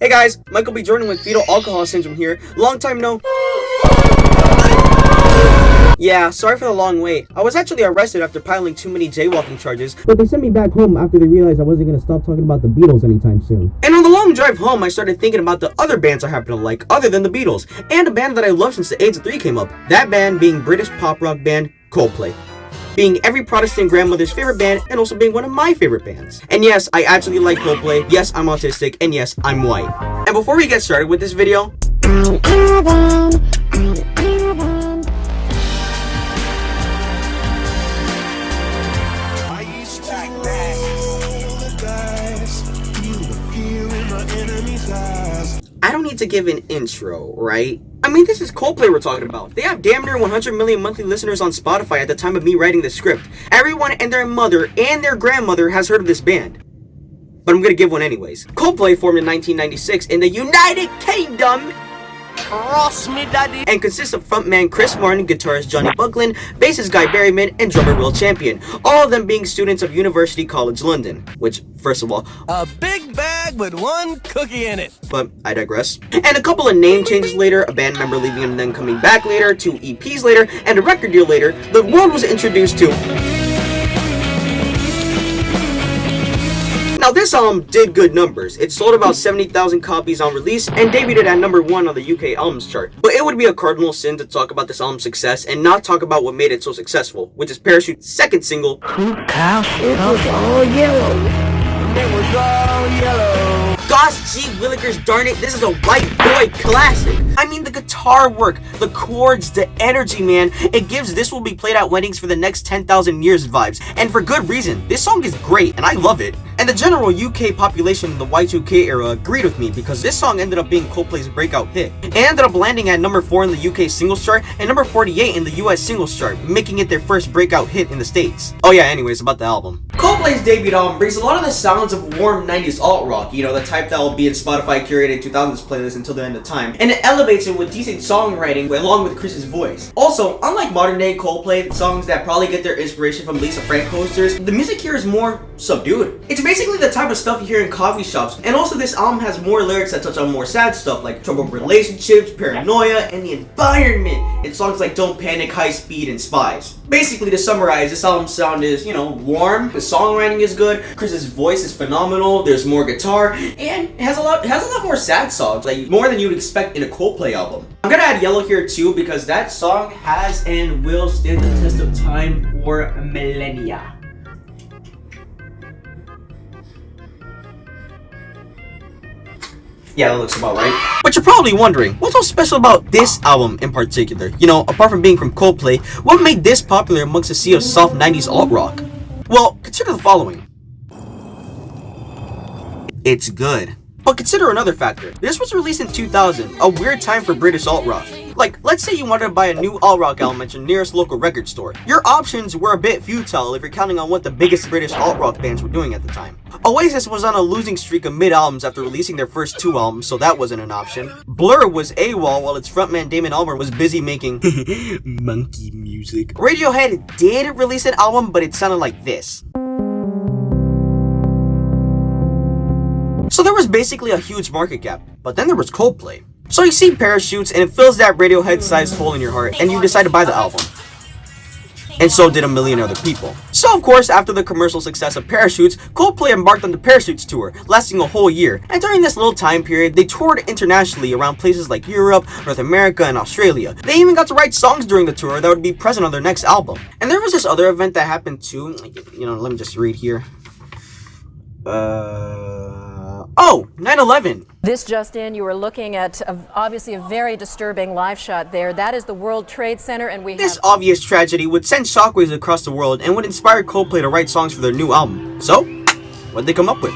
Hey guys, Michael B. Jordan with fetal alcohol syndrome here. Long time no... Yeah, sorry for the long wait. I was actually arrested after piling too many jaywalking charges, but they sent me back home after they realized I wasn't gonna stop talking about the Beatles anytime soon. And on the long drive home, I started thinking about the other bands I happen to like other than the Beatles, and a band that I loved since the age of 3 came up. That band being British pop rock band Coldplay. Being every Protestant grandmother's favorite band, and also being one of my favorite bands. And yes, I actually like Coldplay, yes, I'm autistic, and yes, I'm white. And before we get started with this video, I don't need to give an intro, right? I mean, this is Coldplay we're talking about. They have damn near 100 million monthly listeners on Spotify at the time of me writing the script. Everyone and their mother and their grandmother has heard of this band. But I'm gonna give one anyways. Coldplay formed in 1996 in the United Kingdom. Cross me, daddy. And consists of frontman Chris Martin, guitarist Johnny Buckland, bassist Guy Berryman, and drummer Will Champion. All of them being students of University College London. Which, first of all, a big bag with one cookie in it. But I digress. And a couple of name changes later, a band member leaving and then coming back later, 2 EPs later, and a record deal later, the world was introduced to... Now this album did good numbers. It sold about 70,000 copies on release and debuted at number 1 on the UK albums chart. But it would be a cardinal sin to talk about this album's success and not talk about what made it so successful, which is Parachute's second single, It was all yellow. It was all yellow. Gosh gee willikers darn it, this is a white boy classic. I mean, the guitar work, the chords, the energy, man. It gives "This Will Be Played at Weddings for the Next 10,000 Years" vibes. And for good reason. This song is great and I love it. And the general UK population in the Y2K era agreed with me because this song ended up being Coldplay's breakout hit. It ended up landing at number 4 in the UK singles chart and number 48 in the US singles chart, making it their first breakout hit in the States. Oh yeah, anyways, about the album. Coldplay's debut album brings a lot of the sounds of warm 90s alt-rock, you know, the type that will be in Spotify curated 2000s playlist until the end of time, and it elevates it with decent songwriting along with Chris's voice. Also, unlike modern day Coldplay, songs that probably get their inspiration from Lisa Frank posters, the music here is more subdued. It's basically the type of stuff you hear in coffee shops, and also this album has more lyrics that touch on more sad stuff like troubled relationships, paranoia, and the environment in songs like Don't Panic, High Speed, and Spies. Basically, to summarize, this album's sound is, you know, warm, the songwriting is good, Chris's voice is phenomenal, there's more guitar, and it has a lot more sad songs, like more than you'd expect in a Coldplay album. I'm gonna add Yellow here too because that song has and will stand the test of time for millennia. Yeah, that looks about right. But you're probably wondering, what's so special about this album in particular? You know, apart from being from Coldplay, what made this popular amongst a sea of soft 90s alt-rock? Well, consider the following. It's good. But consider another factor. This was released in 2000, a weird time for British alt-rock. Like, let's say you wanted to buy a new alt-rock album at your nearest local record store. Your options were a bit futile if you're counting on what the biggest British alt-rock bands were doing at the time. Oasis was on a losing streak of mid-albums after releasing their first 2 albums, so that wasn't an option. Blur was AWOL while its frontman Damon Albarn was busy making monkey music. Radiohead did release an album, but it sounded like this. So there was basically a huge market gap, but then there was Coldplay. So you see Parachutes and it fills that Radiohead-sized hole in your heart and you decide to buy the album. And so did a million other people. So of course, after the commercial success of Parachutes, Coldplay embarked on the Parachutes tour, lasting a whole year. And during this little time period, they toured internationally around places like Europe, North America, and Australia. They even got to write songs during the tour that would be present on their next album. And there was this other event that happened too. You know, let me just read here. 9/11. This just in, you were looking at obviously a very disturbing live shot there. That is the World Trade Center, and This obvious tragedy would send shockwaves across the world and would inspire Coldplay to write songs for their new album. So, what'd they come up with?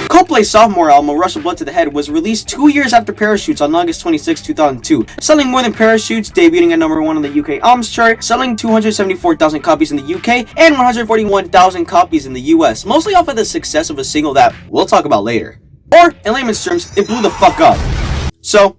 Coldplay's sophomore album, A Rush of Blood to the Head, was released 2 years after Parachutes on August 26, 2002, selling more than Parachutes, debuting at number 1 on the UK albums chart, selling 274,000 copies in the UK, and 141,000 copies in the US, mostly off of the success of a single that we'll talk about later. Or, in layman's terms, it blew the fuck up. So,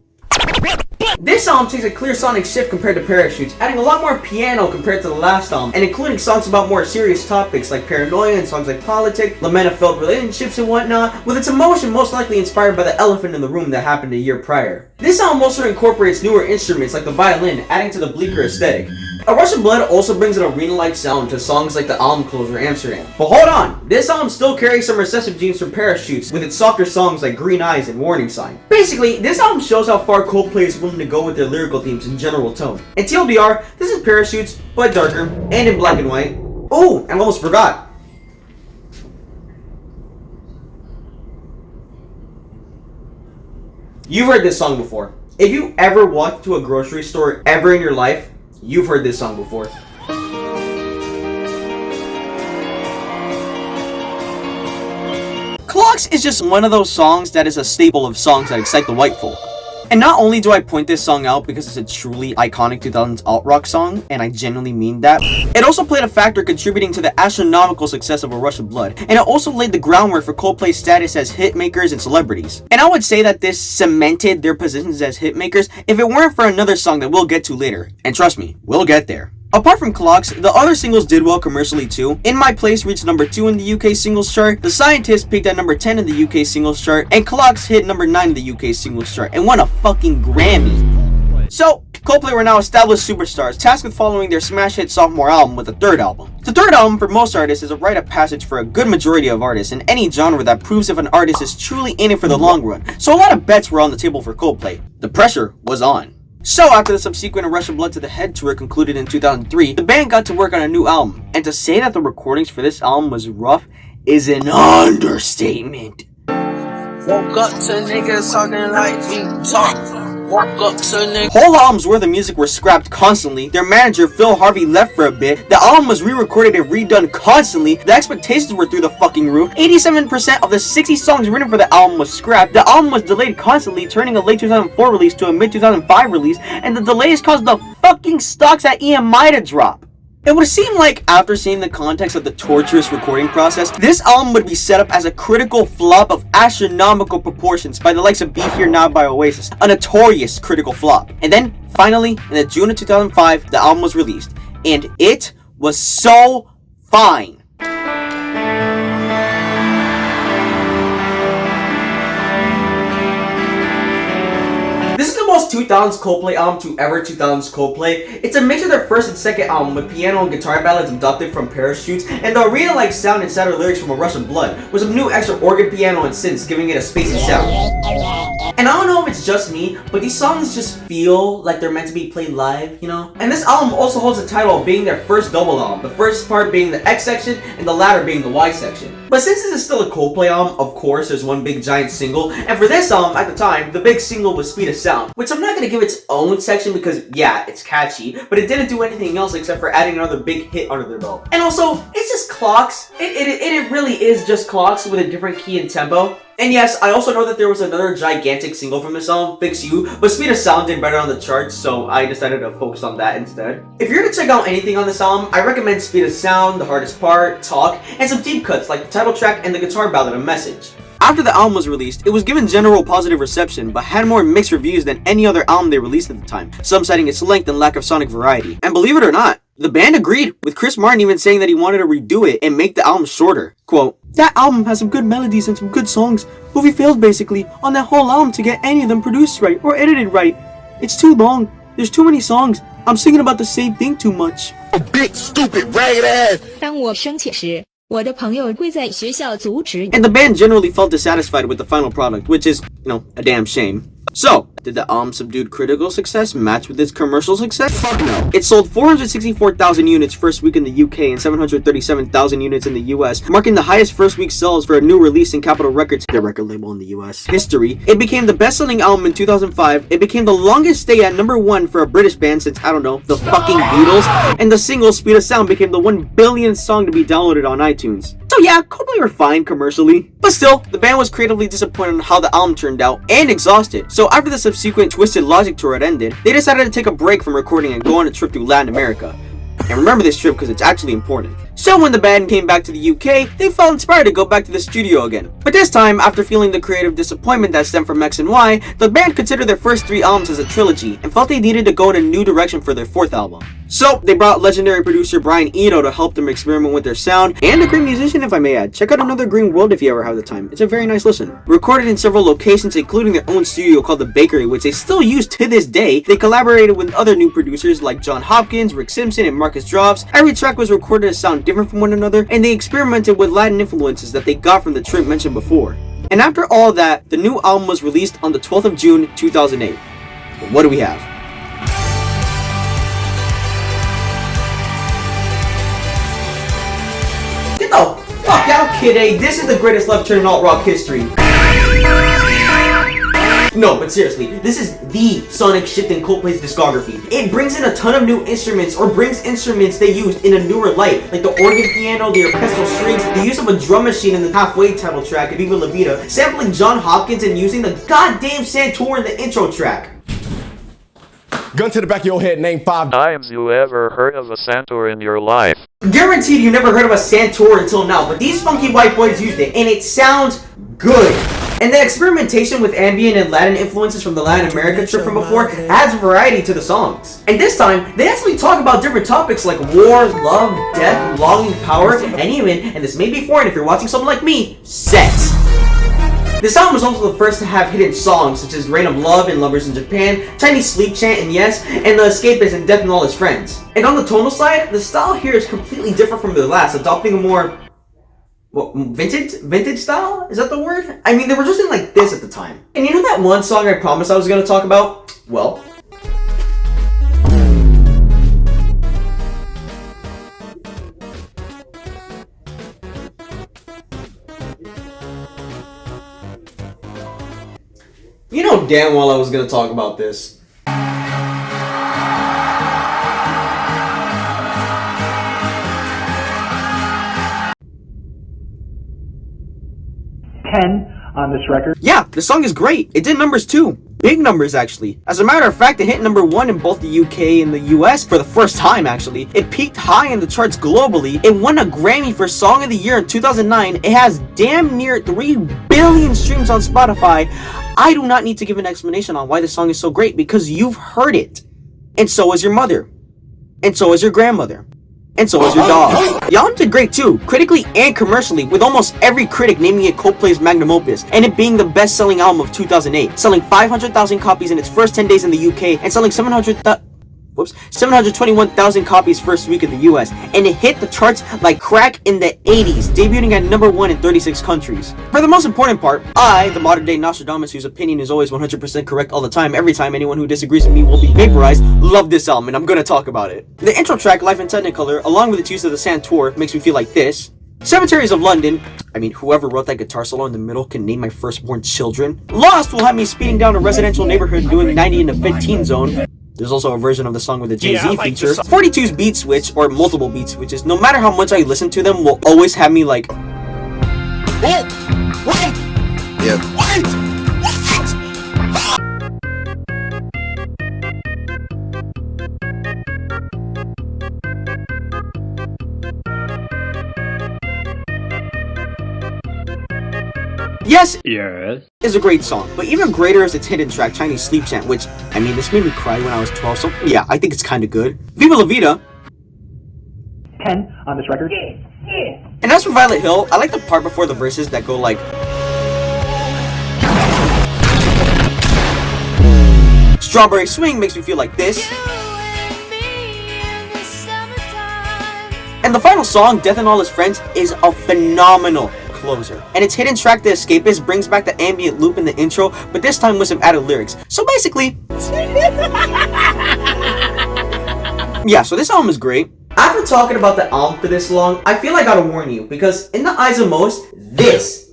This album takes a clear sonic shift compared to Parachutes, adding a lot more piano compared to the last album, and including songs about more serious topics like paranoia and songs like politics, lament of failed relationships and whatnot, with its emotion most likely inspired by the elephant in the room that happened a year prior. This album also incorporates newer instruments like the violin, adding to the bleaker aesthetic. A Rush of Blood also brings an arena-like sound to songs like the album closer Amsterdam. But hold on, this album still carries some recessive genes from Parachutes with its softer songs like Green Eyes and Warning Sign. Basically, this album shows how far Coldplay is willing to go with their lyrical themes and general tone. And TLDR, this is Parachutes, but darker, and in black and white. Oh, I almost forgot. You've heard this song before. If you ever walked to a grocery store ever in your life, you've heard this song before. Clocks is just one of those songs that is a staple of songs that excite the white folk. And not only do I point this song out because it's a truly iconic 2000s alt-rock song, and I genuinely mean that, it also played a factor contributing to the astronomical success of A Rush of Blood, and it also laid the groundwork for Coldplay's status as hitmakers and celebrities. And I would say that this cemented their positions as hitmakers if it weren't for another song that we'll get to later. And trust me, we'll get there. Apart from Clocks, the other singles did well commercially too. In My Place reached number 2 in the UK singles chart, The Scientist peaked at number 10 in the UK singles chart, and Clocks hit number 9 in the UK singles chart and won a fucking Grammy. So, Coldplay were now established superstars, tasked with following their smash hit sophomore album with a third album. The third album, for most artists, is a rite of passage for a good majority of artists in any genre that proves if an artist is truly in it for the long run, so a lot of bets were on the table for Coldplay. The pressure was on. So after the subsequent A Rush of Blood to the Head tour concluded in 2003, the band got to work on a new album, and to say that the recordings for this album was rough is an understatement. Woke up to niggas talking like we talk. Woke up to niggas. Whole albums worth of music were scrapped constantly. Their manager Phil Harvey left for a bit. The album was re-recorded and redone constantly. The expectations were through the fucking roof. 87% of the 60 songs written for the album was scrapped. The album was delayed constantly, turning a late 2004 release to a mid 2005 release, and the delays caused the fucking stocks at EMI to drop. It would seem like, after seeing the context of the torturous recording process, this album would be set up as a critical flop of astronomical proportions by the likes of Be Here Now by Oasis, a notorious critical flop. And then, finally, in the June of 2005, the album was released, and it was so fine. This is the most 2000s Coldplay album to ever 2000s Coldplay. It's a mix of their first and second album with piano and guitar ballads adopted from Parachutes, and the arena-like sound and sadder lyrics from A Rush of Blood, with some new extra organ, piano, and synths giving it a spacey sound. And I don't know if it's just me, but these songs just feel like they're meant to be played live, you know? And this album also holds the title of being their first double album, the first part being the X section and the latter being the Y section. But since this is still a Coldplay album, of course there's one big giant single, and for this album, at the time, the big single was Speed of Sound, which I'm not gonna give its own section because, yeah, it's catchy, but it didn't do anything else except for adding another big hit under their belt. And also, it's just Clocks. It really is just Clocks with a different key and tempo. And yes, I also know that there was another gigantic single from this album, Fix You, but Speed of Sound did better on the charts, so I decided to focus on that instead. If you're to check out anything on this album, I recommend Speed of Sound, The Hardest Part, Talk, and some deep cuts like the title track and the guitar ballad, A Message. After the album was released, it was given general positive reception, but had more mixed reviews than any other album they released at the time, some citing its length and lack of sonic variety. And believe it or not, the band agreed, with Chris Martin even saying that he wanted to redo it and make the album shorter. Quote, "That album has some good melodies and some good songs, but we failed basically on that whole album to get any of them produced right or edited right. It's too long. There's too many songs. I'm singing about the same thing too much." A big stupid ragged ass. 当我生气时，我的朋友会在学校阻止。 And the band generally felt dissatisfied with the final product, which is, a damn shame. So, did the album subdued critical success match with its commercial success? Fuck no. It sold 464,000 units first week in the UK and 737,000 units in the US, marking the highest first week sales for a new release in Capitol Records, their record label in the US, history. It became the best-selling album in 2005. It became the longest stay at number 1 for a British band since, I don't know, the fucking Beatles. And the single Speed of Sound became the 1 billionth song to be downloaded on iTunes. So yeah, Coldplay were fine commercially. But still, the band was creatively disappointed on how the album turned out and exhausted. So after the subsequent Twisted Logic tour had ended, they decided to take a break from recording and go on a trip through Latin America. And remember this trip because it's actually important. So when the band came back to the UK, they felt inspired to go back to the studio again. But this time, after feeling the creative disappointment that stemmed from X and Y, the band considered their first 3 albums as a trilogy and felt they needed to go in a new direction for their 4th album. So they brought legendary producer Brian Eno to help them experiment with their sound, and a great musician if I may add. Check out Another Green World if you ever have the time. It's a very nice listen. Recorded in several locations including their own studio called The Bakery, which they still use to this day, they collaborated with other new producers like John Hopkins, Rick Simpson, and Marcus Drops. Every track was recorded to sound different from one another, and they experimented with Latin influences that they got from the trip mentioned before. And after all that, the new album was released on the 12th of June 2008. But what do we have? Get the fuck out, Kid A. This is the greatest left turn in alt rock history. No, but seriously, this is the sonic shift in Coldplay's discography. It brings in a ton of new instruments, or brings instruments they used in a newer light, like the organ piano, the orchestral strings, the use of a drum machine in the halfway title track of Viva la Vida, sampling John Hopkins and using the goddamn Santoor in the intro track. Gun to the back of your head, name 5 times you ever heard of a Santoor in your life. Guaranteed you never heard of a Santoor until now, but these funky white boys used it, and it sounds good. And the experimentation with ambient and Latin influences from the Latin America trip from before adds variety to the songs. And this time, they actually talk about different topics like war, love, death, longing, power, and even, and this may be foreign if you're watching something like me, sex. This album was also the first to have hidden songs such as Reign of Love and Lovers in Japan, Chinese Sleep Chant and Yes, and The Escapist and Death and All His Friends. And on the tonal side, the style here is completely different from the last, adopting a more vintage style? Is that the word? I mean, they were just in like this at the time. And you know that one song I promised I was going to talk about? Well, you know damn well I was going to talk about this. 10 on this record. Yeah, the song is great. It did numbers too. Big numbers, actually. As a matter of fact, it hit number 1 in both the UK and the US for the first time, actually. It peaked high in the charts globally. It won a Grammy for Song of the Year in 2009. It has damn near 3 billion streams on Spotify. I do not need to give an explanation on why this song is so great because you've heard it. And so is your mother. And so is your grandmother. And so is your dog. The album did great too, critically and commercially, with almost every critic naming it Coldplay's magnum opus, and it being the best-selling album of 2008, selling 500,000 copies in its first 10 days in the UK, and selling 721,000 copies first week in the US, and it hit the charts like crack in the 80s, debuting at number 1 in 36 countries. For the most important part, I, the modern-day Nostradamus whose opinion is always 100% correct all the time, every time anyone who disagrees with me will be vaporized, love this album, and I'm gonna talk about it. The intro track, Life in Technicolor, along with its use of the Santoor, makes me feel like this. Cemeteries of London, I mean, whoever wrote that guitar solo in the middle can name my firstborn children. Lost will have me speeding down a residential neighborhood doing 90 in the 15 zone. There's also a version of the song with a Jay-Z feature. 42's beat switch, or multiple beat switches, no matter how much I listen to them, will always have me like, oh, wait, yeah, wait, Yes, is a great song, but even greater is its hidden track, Chinese Sleep Chant, which, I mean, this made me cry when I was 12, so yeah, I think it's kinda good. Viva la Vida, 10 on this record. and as for Violet Hill, I like the part before the verses that go like, Strawberry Swing makes me feel like this. And the final song, Death and All His Friends, is a phenomenal closer. And its hidden track, The Escapist, brings back the ambient loop in the intro, but this time with some added lyrics. So basically, yeah, so this album is great. After talking about the album for this long, I feel I gotta warn you, because in the eyes of most, this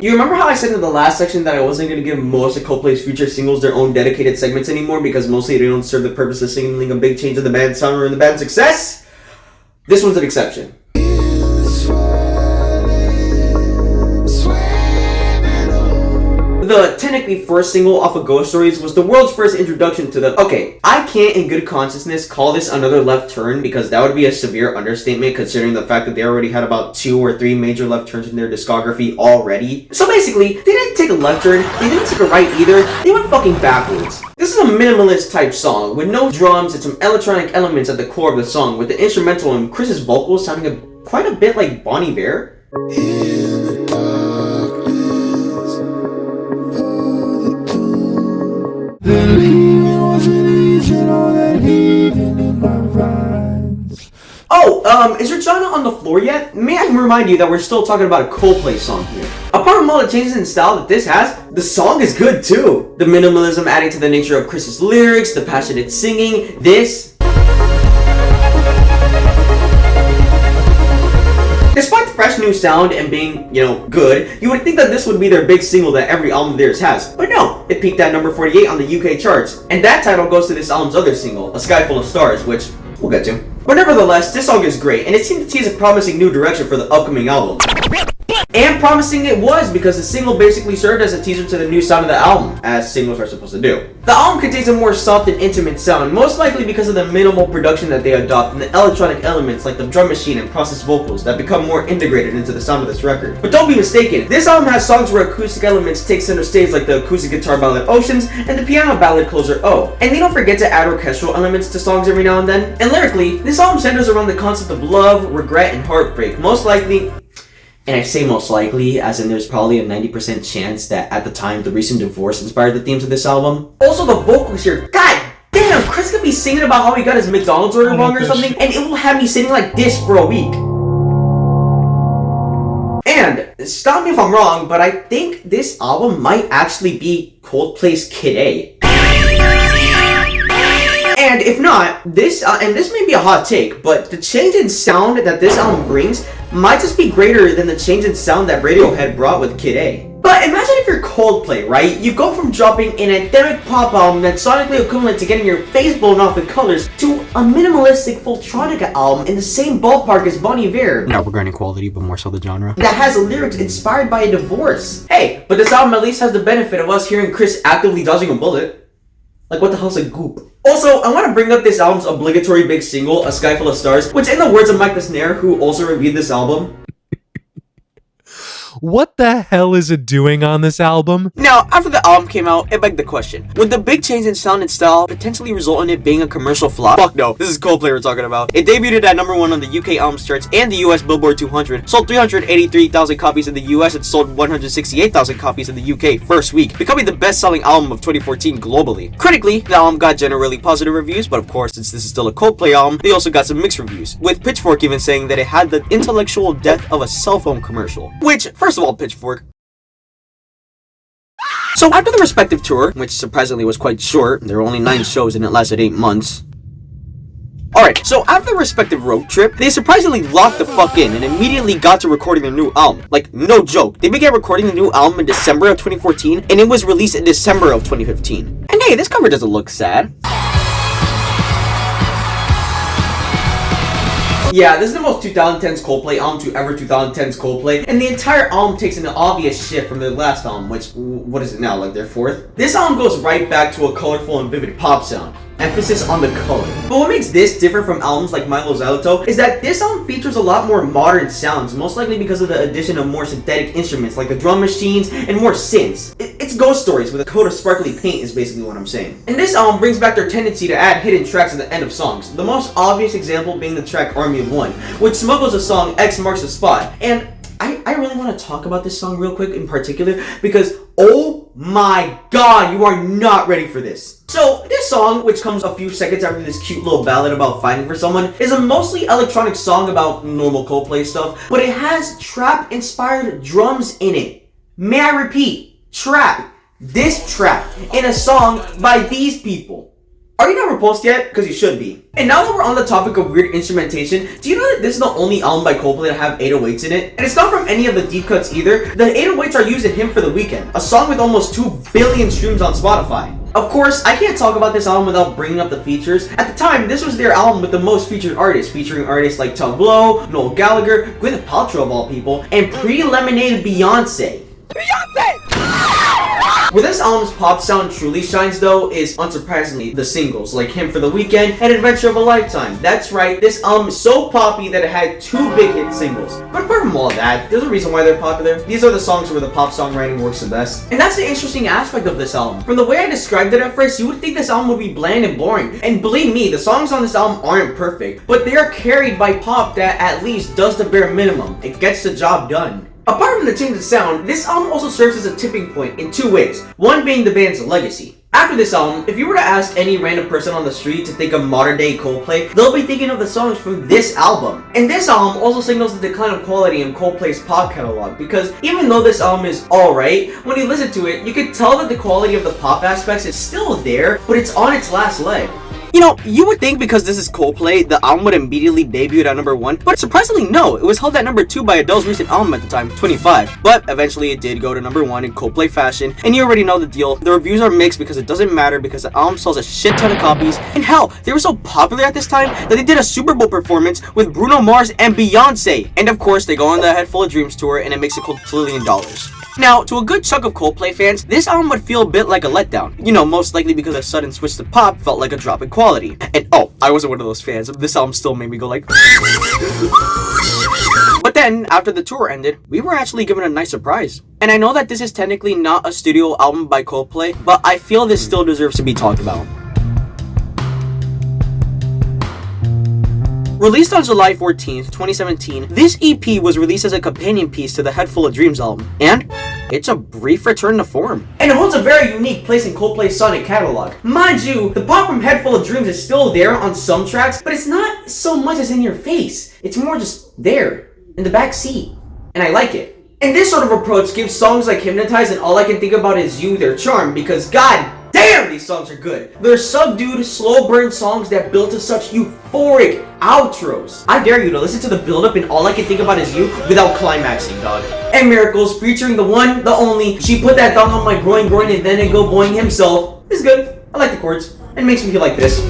You remember how I said in the last section that I wasn't going to give most of Coldplay's future singles their own dedicated segments anymore because mostly they don't serve the purpose of signaling a big change in the band's sound or in the band's success? This one's an exception. The technically first single off of Ghost Stories was the world's first introduction to the... Okay, I can't in good consciousness call this another left turn because that would be a severe understatement considering the fact that they already had about 2 or 3 major left turns in their discography already. So basically, they didn't take a left turn, they didn't take a right either, they went fucking backwards. This is a minimalist type song with no drums and some electronic elements at the core of the song with the instrumental and Chris's vocals sounding quite a bit like Bon Iver. Oh, is your Jana on the floor yet? May I remind you that we're still talking about a Coldplay song here. Apart from all the changes in style that this has, the song is good too. The minimalism adding to the nature of Chris's lyrics, the passionate singing, this. Despite the fresh new sound and being, good, you would think that this would be their big single that every album of theirs has. But no, it peaked at number 48 on the UK charts. And that title goes to this album's other single, A Sky Full of Stars, which we'll get to. But nevertheless, this song is great, and it seemed to tease a promising new direction for the upcoming album. And promising it was, because the single basically served as a teaser to the new sound of the album, as singles are supposed to do. The album contains a more soft and intimate sound, most likely because of the minimal production that they adopt and the electronic elements like the drum machine and processed vocals that become more integrated into the sound of this record. But don't be mistaken, this album has songs where acoustic elements take center stage like the acoustic guitar ballad Oceans and the piano ballad Closer O. And they don't forget to add orchestral elements to songs every now and then. And lyrically, this album centers around the concept of love, regret, and heartbreak, most likely. And I say most likely, as in there's probably a 90% chance that at the time the recent divorce inspired the themes of this album. Also, the vocals here, god damn, Chris could be singing about how he got his McDonald's order wrong or something, and it will have me sitting like this for a week. And, stop me if I'm wrong, but I think this album might actually be Coldplay's Kid A. And if not, and this may be a hot take, but the change in sound that this album brings might just be greater than the change in sound that Radiohead brought with Kid A. But imagine if you're Coldplay, right? You go from dropping an anthemic pop album that's sonically equivalent to getting your face blown off with colors to a minimalistic Fulltronica album in the same ballpark as Bon Iver. Not regarding quality, but more so the genre. That has lyrics inspired by a divorce. Hey, but this album at least has the benefit of us hearing Chris actively dodging a bullet. Like, what the hell's a goop? Also, I want to bring up this album's obligatory big single, A Sky Full of Stars, which in the words of Mike the Snare, who also reviewed this album, what the hell is it doing on this album? Now, after the album came out, it begged the question, would the big change in sound and style potentially result in it being a commercial flop? Fuck no, this is Coldplay we're talking about. It debuted at number 1 on the UK albums charts and the US Billboard 200, sold 383,000 copies in the US and sold 168,000 copies in the UK first week, becoming the best-selling album of 2014 globally. Critically, the album got generally positive reviews, but of course, since this is still a Coldplay album, they also got some mixed reviews, with Pitchfork even saying that it had the intellectual depth of a cell phone commercial. Which, first of all, Pitchfork. So after the respective tour, which surprisingly was quite short, there were only 9 shows and it lasted 8 months. Alright, so after the respective road trip, they surprisingly locked the fuck in and immediately got to recording their new album. Like, no joke. They began recording the new album in December of 2014 and it was released in December of 2015. And hey, this cover doesn't look sad. Yeah, this is the most 2010s Coldplay album to ever 2010s Coldplay, and the entire album takes an obvious shift from their last album, which, what is it now, like their 4th? This album goes right back to a colorful and vivid pop sound. Emphasis on the color. But what makes this different from albums like Mylo Xyloto is that this album features a lot more modern sounds, most likely because of the addition of more synthetic instruments like the drum machines and more synths. It's Ghost Stories with a coat of sparkly paint is basically what I'm saying. And this album brings back their tendency to add hidden tracks at the end of songs, the most obvious example being the track Army of One, which smuggles the song X Marks the Spot. And I really want to talk about this song real quick in particular because oh my god, you are not ready for this. So this song, which comes a few seconds after this cute little ballad about fighting for someone, is a mostly electronic song about normal Coldplay stuff, but it has trap inspired drums in it. May I repeat, trap. This trap in a song by these people. Are you not repulsed yet? Because you should be. And now that we're on the topic of weird instrumentation, do you know that this is the only album by Coldplay that have 808s in it? And it's not from any of the deep cuts either. The 808s are used in Hymn for the Weekend, a song with almost 2 billion streams on Spotify. Of course, I can't talk about this album without bringing up the features. At the time, this was their album with the most featured artists, featuring artists like Tove Lo, Noel Gallagher, Gwyneth Paltrow of all people, and pre-Lemonade Beyonce. Where this album's pop sound truly shines though is, unsurprisingly, the singles like Hymn for the Weekend and Adventure of a Lifetime. That's right, this album is so poppy that it had 2 big hit singles. But apart from all that, there's a reason why they're popular. These are the songs where the pop songwriting works the best. And that's the interesting aspect of this album. From the way I described it at first, you would think this album would be bland and boring. And believe me, the songs on this album aren't perfect, but they are carried by pop that at least does the bare minimum. It gets the job done. Apart from the change of sound, this album also serves as a tipping point in 2 ways, one being the band's legacy. After this album, if you were to ask any random person on the street to think of modern day Coldplay, they'll be thinking of the songs from this album. And this album also signals the decline of quality in Coldplay's pop catalog, because even though this album is alright, when you listen to it, you can tell that the quality of the pop aspects is still there, but it's on its last leg. You know, you would think because this is Coldplay, the album would immediately debut at number 1, but surprisingly no, it was held at number 2 by Adele's recent album at the time, 25. But eventually it did go to number 1 in Coldplay fashion, and you already know the deal. The reviews are mixed because it doesn't matter because the album sells a shit ton of copies, and hell, they were so popular at this time that they did a Super Bowl performance with Bruno Mars and Beyonce. And of course, they go on the Head Full of Dreams tour, and it makes it $1 trillion. Now, to a good chunk of Coldplay fans, this album would feel a bit like a letdown. You know, most likely because a sudden switch to pop felt like a drop in quality. And oh, I wasn't one of those fans. This album still made me go like... But then, after the tour ended, we were actually given a nice surprise. And I know that this is technically not a studio album by Coldplay, but I feel this still deserves to be talked about. Released on July 14th, 2017, this EP was released as a companion piece to the Head Full of Dreams album, and it's a brief return to form. And it holds a very unique place in Coldplay's sonic catalog. Mind you, the pop from Head Full of Dreams is still there on some tracks, but it's not so much as in your face. It's more just there, in the back seat, and I like it. And this sort of approach gives songs like Hypnotize and All I Can Think About Is You their charm, because god damn, these songs are good. They're subdued, slow burn songs that build to such euphoric outros. I dare you to listen to the build-up in All I Can Think About Is You without climaxing, dog. And Miracles, featuring the one, the only, She Put That Thong on My Groin and Then It Go Boing himself, is good. I like the chords. It makes me feel like this.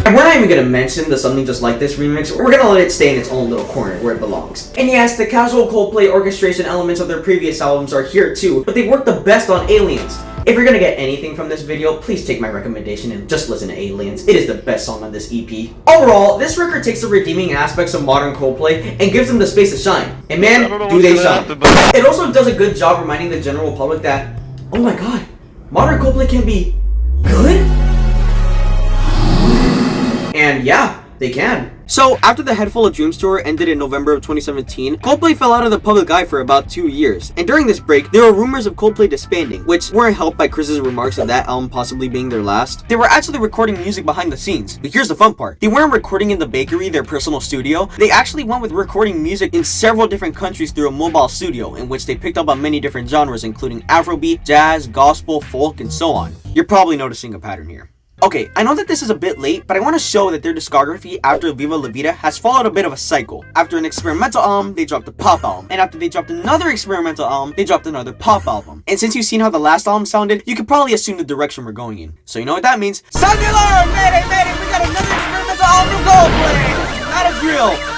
And we're not even gonna mention the Something Just Like This remix. We're gonna let it stay in its own little corner where it belongs. And yes, the casual Coldplay orchestration elements of their previous albums are here too, but they work the best on Aliens. If you're gonna get anything from this video, please take my recommendation and just listen to Aliens. It is the best song on this EP. Overall, this record takes the redeeming aspects of modern Coldplay and gives them the space to shine. And man, do they shine. It also does a good job reminding the general public that, oh my god, modern Coldplay can be good? And yeah, they can. So, after the Head Full of Dreams tour ended in November of 2017, Coldplay fell out of the public eye for about 2 years. And during this break, there were rumors of Coldplay disbanding, which weren't helped by Chris's remarks of that album possibly being their last. They were actually recording music behind the scenes. But here's the fun part. They weren't recording in the bakery, their personal studio. They actually went with recording music in several different countries through a mobile studio, in which they picked up on many different genres, including Afrobeat, jazz, gospel, folk, and so on. You're probably noticing a pattern here. Okay, I know that this is a bit late, but I want to show that their discography after Viva la Vida has followed a bit of a cycle. After an experimental album, they dropped a pop album. And after they dropped another experimental album, they dropped another pop album. And since you've seen how the last album sounded, you could probably assume the direction we're going in. So you know what that means? Sound the alarm! Mayday, mayday, we got another experimental album from Coldplay! Not a drill!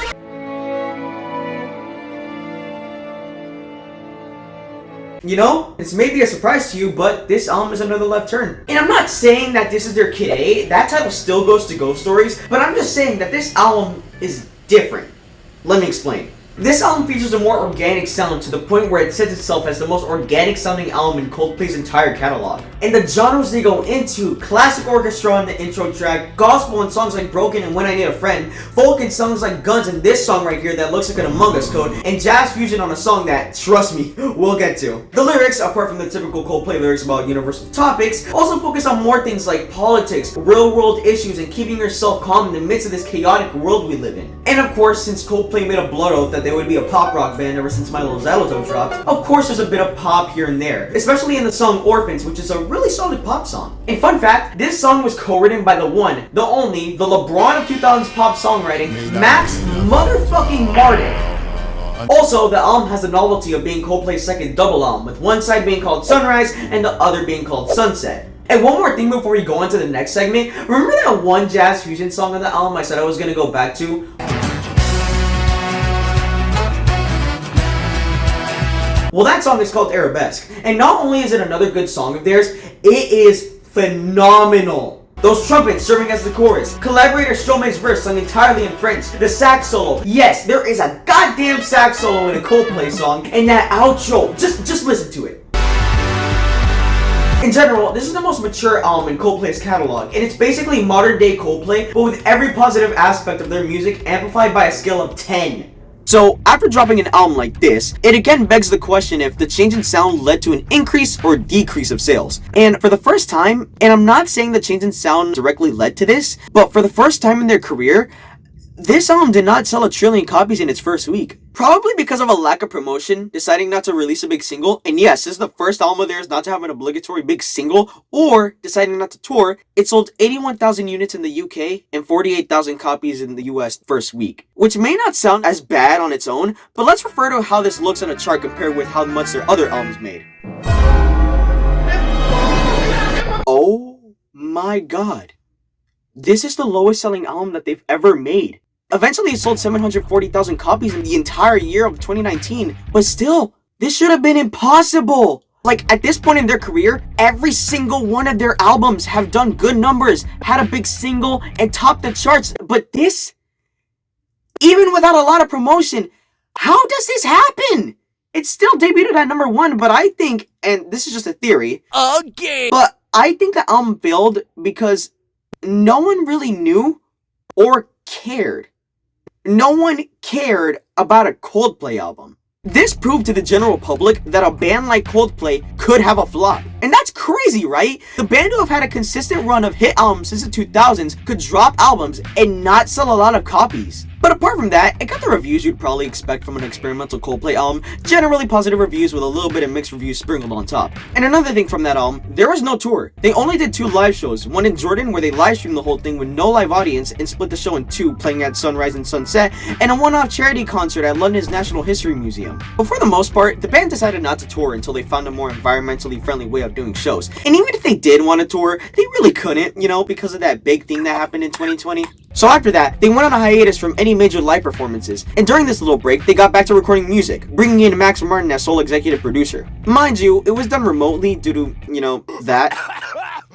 You know, it's maybe a surprise to you, but this album is another left turn. And I'm not saying that this is their Kid A, that title still goes to Ghost Stories, but I'm just saying that this album is different. Let me explain. This album features a more organic sound to the point where it sets itself as the most organic sounding album in Coldplay's entire catalog. And the genres they go into, classic orchestra in the intro track, gospel and songs like Broken and When I Need a Friend, folk and songs like Guns and this song right here that looks like an Among Us code, and jazz fusion on a song that, trust me, we'll get to. The lyrics, apart from the typical Coldplay lyrics about universal topics, also focus on more things like politics, real world issues, and keeping yourself calm in the midst of this chaotic world we live in. And of course, since Coldplay made a blood oath that they would be a pop rock band ever since Mylo Xyloto dropped, of course there's a bit of pop here and there, especially in the song Orphans, which is a really solid pop song. And fun fact, this song was co-written by the one, the only, the LeBron of 2000s pop songwriting, Max motherfucking Martin. Also, the album has the novelty of being Coldplay's second double album, with one side being called Sunrise and the other being called Sunset. And one more thing before we go on to the next segment, remember that one jazz fusion song on the album I said I was gonna go back to? Well, that song is called Arabesque, and not only is it another good song of theirs, it is phenomenal. Those trumpets serving as the chorus, collaborator Stromae's verse sung entirely in French, the sax solo. Yes, there is a goddamn sax solo in a Coldplay song, and that outro, just listen to it. In general, this is the most mature album in Coldplay's catalog, and it's basically modern day Coldplay, but with every positive aspect of their music amplified by a scale of 10. So, after dropping an album like this, it again begs the question if the change in sound led to an increase or decrease of sales. And for the first time, and I'm not saying the change in sound directly led to this, but for the first time in their career, this album did not sell 1 trillion copies in its first week. Probably because of a lack of promotion, deciding not to release a big single, and yes, this is the first album of theirs not to have an obligatory big single, or deciding not to tour. It sold 81,000 units in the UK and 48,000 copies in the US first week. Which may not sound as bad on its own, but let's refer to how this looks on a chart compared with how much their other albums made. Oh my god. This is the lowest selling album that they've ever made. Eventually it sold 740,000 copies in the entire year of 2019, but still, this should have been impossible. Like, at this point in their career, every single one of their albums have done good numbers, had a big single, and topped the charts. But this, even without a lot of promotion, how does this happen? It still debuted at number 1, but I think, and this is just a theory, but I think the album failed because no one really knew or cared. No one cared about a Coldplay album. This proved to the general public that a band like Coldplay could have a flop. And that's crazy, right? The band who have had a consistent run of hit albums since the 2000s could drop albums and not sell a lot of copies. But apart from that, it got the reviews you'd probably expect from an experimental Coldplay album, generally positive reviews with a little bit of mixed reviews sprinkled on top. And another thing from that album, there was no tour. They only did 2 live shows, one in Jordan where they live streamed the whole thing with no live audience and split the show in 2, playing at sunrise and sunset, and a one-off charity concert at London's National History Museum. But for the most part, the band decided not to tour until they found a more environmentally friendly way of doing shows. And even if they did want to tour, they really couldn't, because of that big thing that happened in 2020. So after that, they went on a hiatus from any major live performances, and during this little break, they got back to recording music, bringing in Max Martin as sole executive producer. Mind you, it was done remotely due to, that.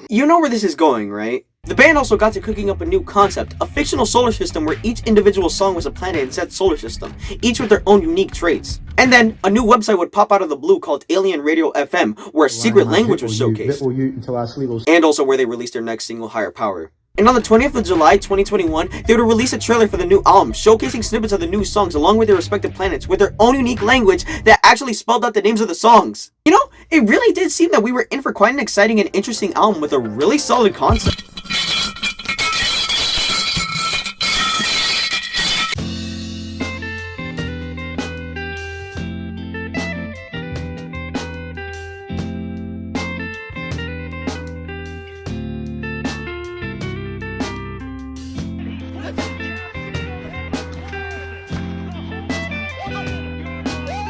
You know where this is going, right? The band also got to cooking up a new concept, a fictional solar system where each individual song was a planet in said solar system, each with their own unique traits. And then, a new website would pop out of the blue called Alien Radio FM, where a secret language was showcased, and also where they released their next single, Higher Power. And on the 20th of July, 2021, they would release a trailer for the new album, showcasing snippets of the new songs along with their respective planets with their own unique language that actually spelled out the names of the songs. It really did seem that we were in for quite an exciting and interesting album with a really solid concept.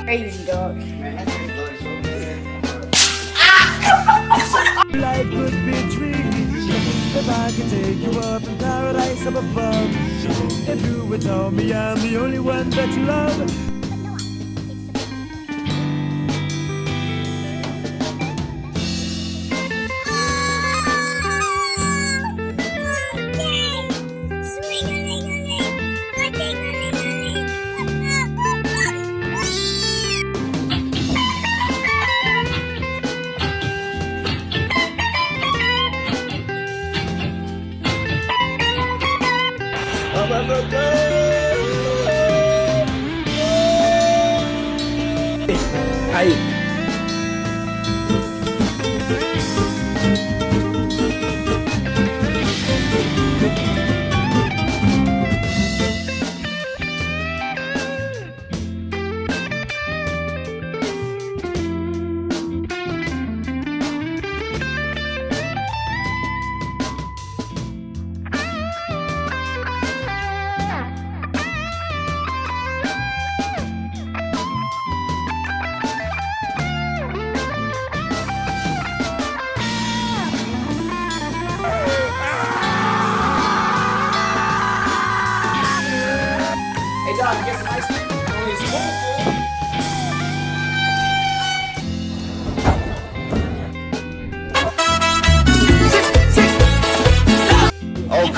Crazy dog. Life could be dreams if I could take you up in paradise up above. If you would tell me I'm the only one that you love. Aí.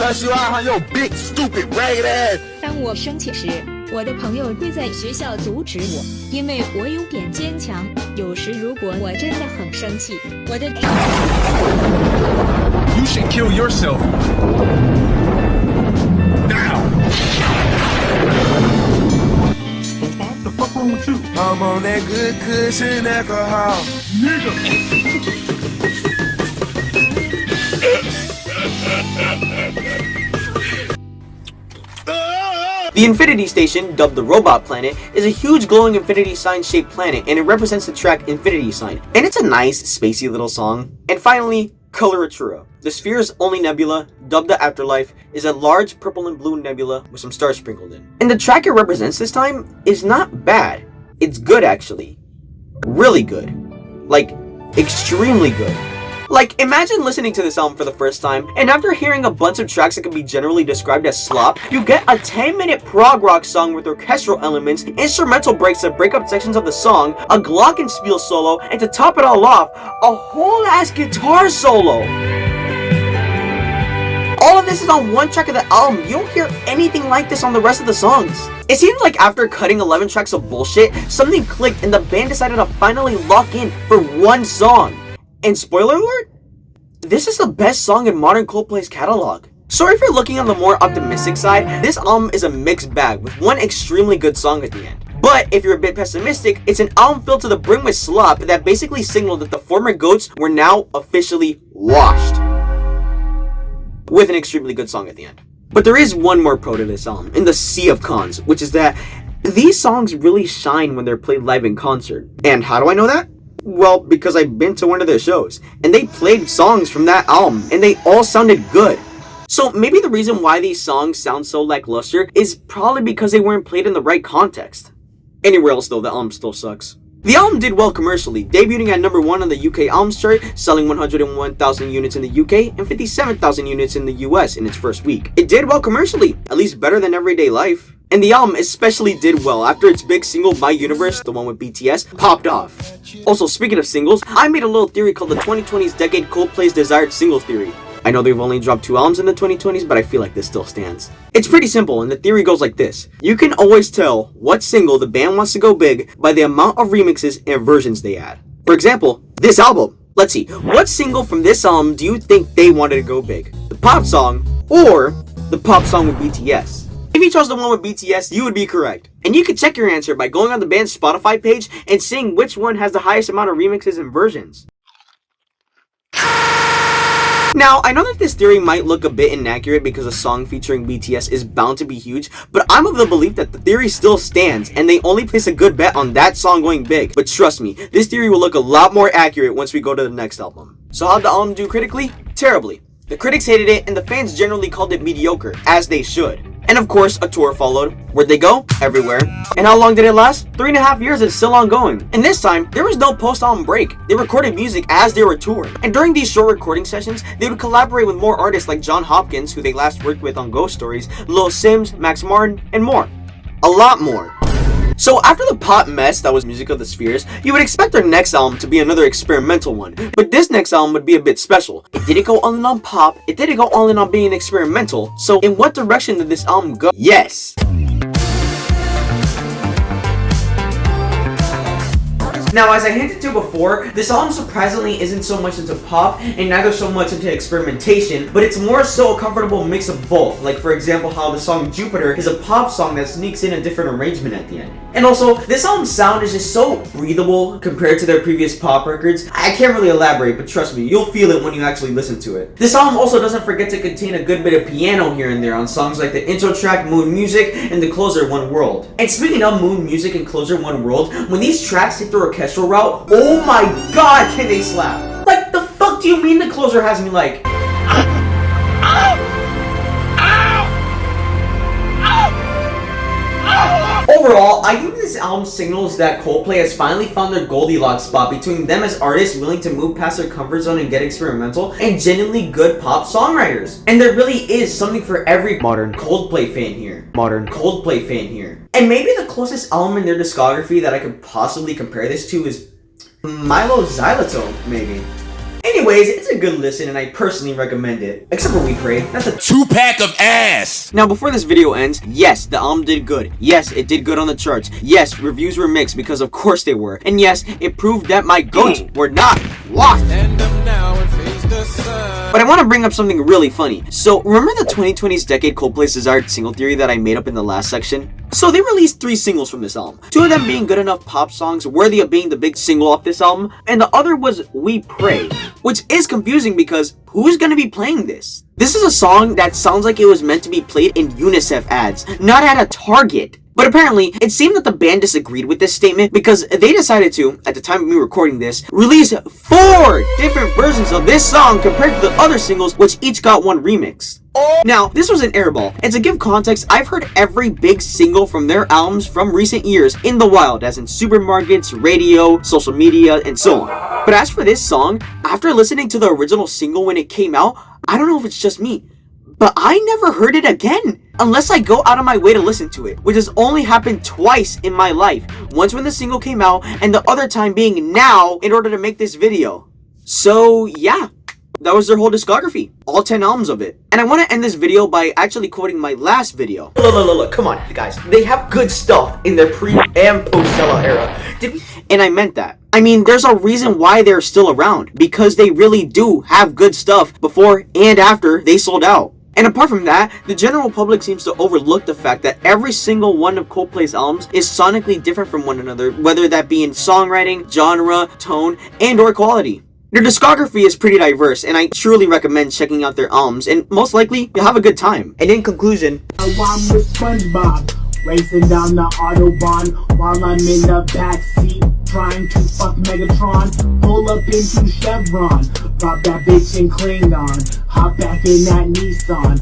cuss you out on your big stupid ragged ass. 当我生气时，我的朋友会在学校阻止我，因为我有点坚强。有时如果我真的很生气，我的 You should kill yourself. Now. The fuck wrong with you? I'm on that good cushion alcohol. The Infinity Station, dubbed the Robot Planet, is a huge glowing infinity sign-shaped planet, and it represents the track Infinity Sign. And it's a nice, spacey little song. And finally, Coloratura. The sphere's only nebula, dubbed the Afterlife, is a large purple and blue nebula with some stars sprinkled in. And the track it represents this time is not bad. It's good, actually. Really good. Like, extremely good. Like, imagine listening to this album for the first time, and after hearing a bunch of tracks that can be generally described as slop, you get a 10-minute prog rock song with orchestral elements, instrumental breaks that break up sections of the song, a glockenspiel solo, and to top it all off, a whole-ass guitar solo! All of this is on one track of the album. You don't hear anything like this on the rest of the songs. It seems like after cutting 11 tracks of bullshit, something clicked and the band decided to finally lock in for one song. And spoiler alert, this is the best song in modern Coldplay's catalog. So if you're looking on the more optimistic side, this album is a mixed bag with one extremely good song at the end. But if you're a bit pessimistic, it's an album filled to the brim with slop that basically signaled that the former GOATs were now officially washed. With an extremely good song at the end. But there is one more pro to this album, in the sea of cons, which is that these songs really shine when they're played live in concert. And how do I know that? Well, because I've been to one of their shows, and they played songs from that album, and they all sounded good. So maybe the reason why these songs sound so lackluster is probably because they weren't played in the right context. Anywhere else though, the album still sucks. The album did well commercially, debuting at number 1 on the UK albums chart, selling 101,000 units in the UK and 57,000 units in the US in its first week. It did well commercially, at least better than Everyday Life. And the album especially did well after its big single My Universe, the one with BTS, popped off. Also, speaking of singles, I made a little theory called the 2020s Decade Coldplay's Desired Single Theory. I know they've only dropped 2 albums in the 2020s, but I feel like this still stands. It's pretty simple, and the theory goes like this. You can always tell what single the band wants to go big by the amount of remixes and versions they add. For example, this album. Let's see, what single from this album do you think they wanted to go big? The pop song, or the pop song with BTS? If you chose the one with BTS, you would be correct. And you can check your answer by going on the band's Spotify page and seeing which one has the highest amount of remixes and versions. Now, I know that this theory might look a bit inaccurate because a song featuring BTS is bound to be huge, but I'm of the belief that the theory still stands, and they only place a good bet on that song going big. But trust me, this theory will look a lot more accurate once we go to the next album. So how'd the album do critically? Terribly. The critics hated it, and the fans generally called it mediocre, as they should. And of course, a tour followed. Where'd they go? Everywhere. And how long did it last? 3.5 years, it's still ongoing. And this time, there was no post-album break. They recorded music as they were touring. And during these short recording sessions, they would collaborate with more artists like John Hopkins, who they last worked with on Ghost Stories, Lil Sims, Max Martin, and more. A lot more. So after the pop mess that was Music of the Spheres, you would expect their next album to be another experimental one. But this next album would be a bit special. It didn't go all in on pop, it didn't go all in on being experimental. So in what direction did this album go? Yes! Now, as I hinted to before, this album surprisingly isn't so much into pop and neither so much into experimentation, but it's more so a comfortable mix of both. Like, for example, how the song Jupiter is a pop song that sneaks in a different arrangement at the end. And also, this album's sound is just so breathable compared to their previous pop records. I can't really elaborate, but trust me, you'll feel it when you actually listen to it. This album also doesn't forget to contain a good bit of piano here and there on songs like the intro track Moon Music and the closer One World. And speaking of Moon Music and closer One World, when these tracks hit the orchestral route, oh my god, can they slap! Like, the fuck do you mean the closer has me like... Overall, I think this album signals that Coldplay has finally found their Goldilocks spot between them as artists willing to move past their comfort zone and get experimental, and genuinely good pop songwriters. And there really is something for every modern Coldplay fan here. And maybe the closest album in their discography that I could possibly compare this to is Mylo Xyloto, maybe. Anyways, it's a good listen and I personally recommend it. Except for We Pray, that's a 2-pack of ass! Now before this video ends, yes, the album did good. Yes, it did good on the charts. Yes, reviews were mixed because of course they were. And yes, it proved that my goats were not washed. But I want to bring up something really funny. So, remember the 2020s Decade Coldplay's Desired Single theory that I made up in the last section? So they released 3 singles from this album. 2 of them being good enough pop songs worthy of being the big single off this album, and the other was We Pray, which is confusing because who's gonna be playing this? This is a song that sounds like it was meant to be played in UNICEF ads, not at a Target. But apparently, it seemed that the band disagreed with this statement because they decided to, at the time of me recording this, release 4 different versions of this song compared to the other singles, which each got 1 remix. Now, this was an airball, and to give context, I've heard every big single from their albums from recent years in the wild, as in supermarkets, radio, social media, and so on. But as for this song, after listening to the original single when it came out, I don't know if it's just me, but I never heard it again, unless I go out of my way to listen to it, which has only happened twice in my life. Once when the single came out, and the other time being now in order to make this video. So yeah, that was their whole discography, all 10 albums of it. And I want to end this video by actually quoting my last video. Look, come on, guys. They have good stuff in their pre and post sellout era. And I meant that. I mean, there's a reason why they're still around, because they really do have good stuff before and after they sold out. And apart from that, the general public seems to overlook the fact that every single one of Coldplay's albums is sonically different from one another, whether that be in songwriting, genre, tone, and or quality. Their discography is pretty diverse, and I truly recommend checking out their albums, and most likely, you'll have a good time. And in conclusion, I'm with SpongeBob, racing down the Autobahn while I'm in the backseat, trying to fuck Megatron, pull up into Chevron, drop that bitch in Klingon, hop back in that Nissan.